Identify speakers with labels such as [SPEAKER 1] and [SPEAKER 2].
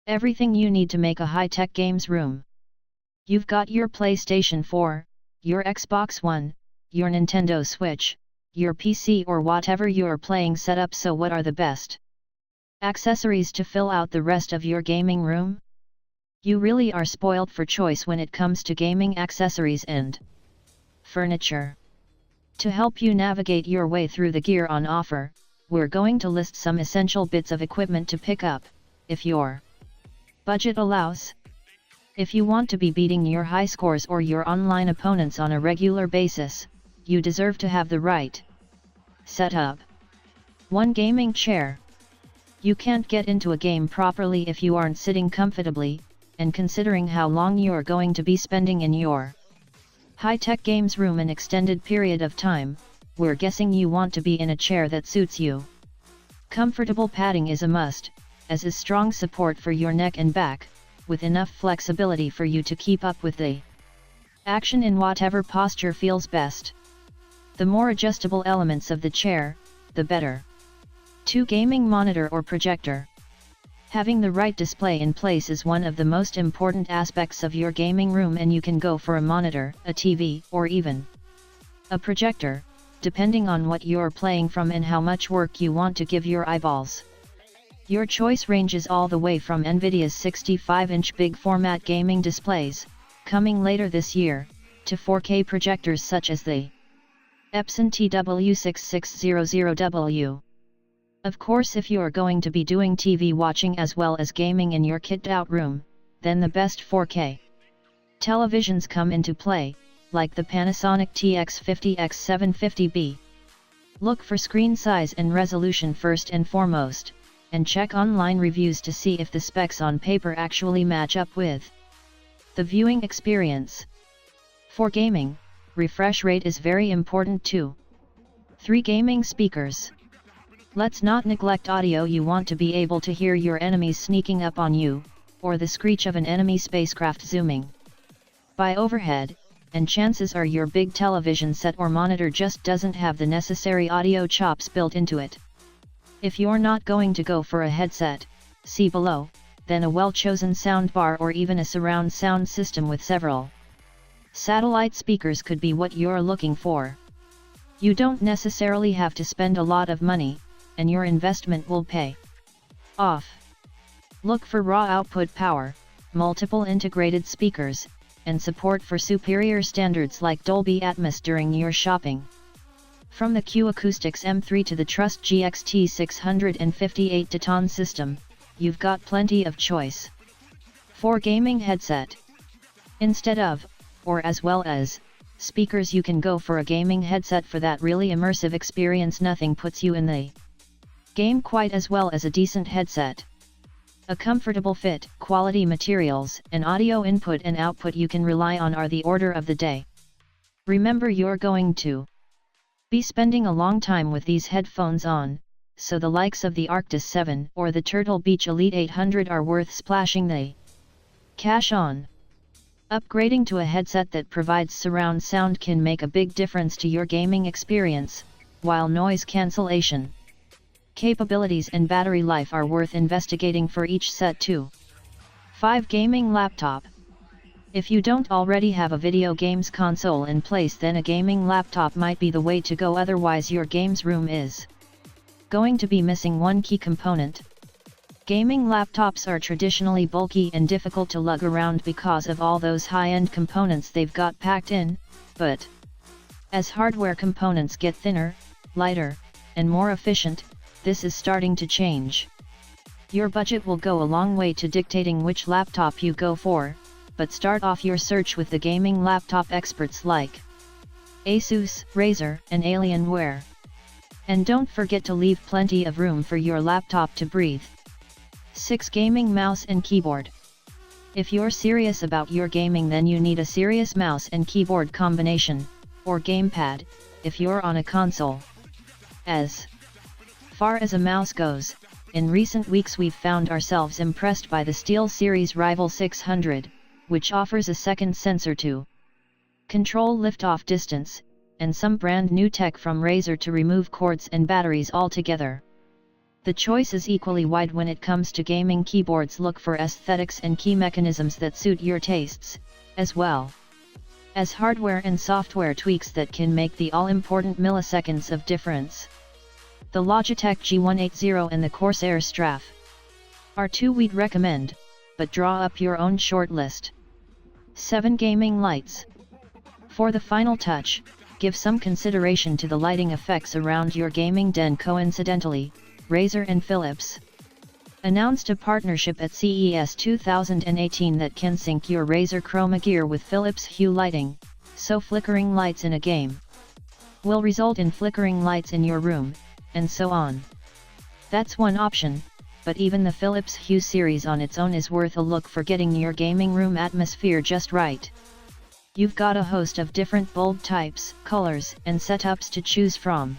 [SPEAKER 1] Everything you need to make a high-tech games room. You've got your PlayStation 4, your Xbox One, your Nintendo Switch, your PC or whatever you're playing set up, so what are the best accessories to fill out the rest of your gaming room? You really are spoiled for choice when it comes to gaming accessories and furniture. To help you navigate your way through the gear on offer, we're going to list some essential bits of equipment to pick up, if your budget allows. If you want to be beating your high scores or your online opponents on a regular basis, you deserve to have the right setup. 1 Gaming chair. You can't get into a game properly if you aren't sitting comfortably, and considering how long you're going to be spending in your high-tech games room an extended period of time, we're guessing you want to be in a chair that suits you. Comfortable padding is a must, as is strong support for your neck and back, with enough flexibility for you to keep up with the action in whatever posture feels best. The more adjustable elements of the chair, the better. 2 Gaming monitor or projector. Having the right display in place is one of the most important aspects of your gaming room, and you can go for a monitor, a TV, or even a projector, depending on what you're playing from and how much work you want to give your eyeballs. Your choice ranges all the way from Nvidia's 65-inch big format gaming displays, coming later this year, to 4K projectors such as the Epson TW6600W. Of course, if you're going to be doing TV watching as well as gaming in your kitted-out room, then the best 4K televisions come into play, like the Panasonic TX50X750B. Look for screen size and resolution first and foremost, and check online reviews to see if the specs on paper actually match up with the viewing experience. For gaming, refresh rate is very important too. 3 Gaming speakers. Let's not neglect audio. You want to be able to hear your enemies sneaking up on you, or the screech of an enemy spacecraft zooming by overhead, and chances are your big television set or monitor just doesn't have the necessary audio chops built into it. If you're not going to go for a headset, see below, then a well-chosen soundbar or even a surround sound system with several satellite speakers could be what you're looking for. You don't necessarily have to spend a lot of money, and your investment will pay off. Look for raw output power, multiple integrated speakers, and support for superior standards like Dolby Atmos during your shopping. From the Q Acoustics M3 to the Trust GXT 658 Titan system, you've got plenty of choice. 4 Gaming headset. Instead of, or as well as, speakers, you can go for a gaming headset for that really immersive experience. Nothing puts you in the game quite as well as a decent headset. A comfortable fit, quality materials, and audio input and output you can rely on are the order of the day. Remember, you're going to be spending a long time with these headphones on, so the likes of the Arctis 7 or the Turtle Beach Elite 800 are worth splashing the cash on. Upgrading to a headset that provides surround sound can make a big difference to your gaming experience, while noise cancellation capabilities and battery life are worth investigating for each set too. 5 Gaming laptop. If you don't already have a video games console in place, then a gaming laptop might be the way to go, otherwise your games room is going to be missing one key component. Gaming laptops are traditionally bulky and difficult to lug around because of all those high-end components they've got packed in, but as hardware components get thinner, lighter, and more efficient, this is starting to change. Your budget will go a long way to dictating which laptop you go for, but start off your search with the gaming laptop experts like Asus, Razer, and Alienware. And don't forget to leave plenty of room for your laptop to breathe. 6 Gaming mouse and keyboard. If you're serious about your gaming, then you need a serious mouse and keyboard combination, or gamepad, if you're on a console. As far as a mouse goes, in recent weeks we've found ourselves impressed by the SteelSeries Rival 600, which offers a second sensor to control lift-off distance, and some brand new tech from Razer to remove cords and batteries altogether. The choice is equally wide when it comes to gaming keyboards. Look for aesthetics and key mechanisms that suit your tastes, as well as hardware and software tweaks that can make the all-important milliseconds of difference. The Logitech G180 and the Corsair Straff are two we'd recommend, but draw up your own short list. 7 Gaming Lights. For the final touch, give some consideration to the lighting effects around your gaming den. Coincidentally, Razer and Philips announced a partnership at CES 2018 that can sync your Razer Chroma gear with Philips Hue lighting, so flickering lights in a game will result in flickering lights in your room, and so on. That's one option, but even the Philips Hue series on its own is worth a look for getting your gaming room atmosphere just right. You've got a host of different bulb types, colors, and setups to choose from.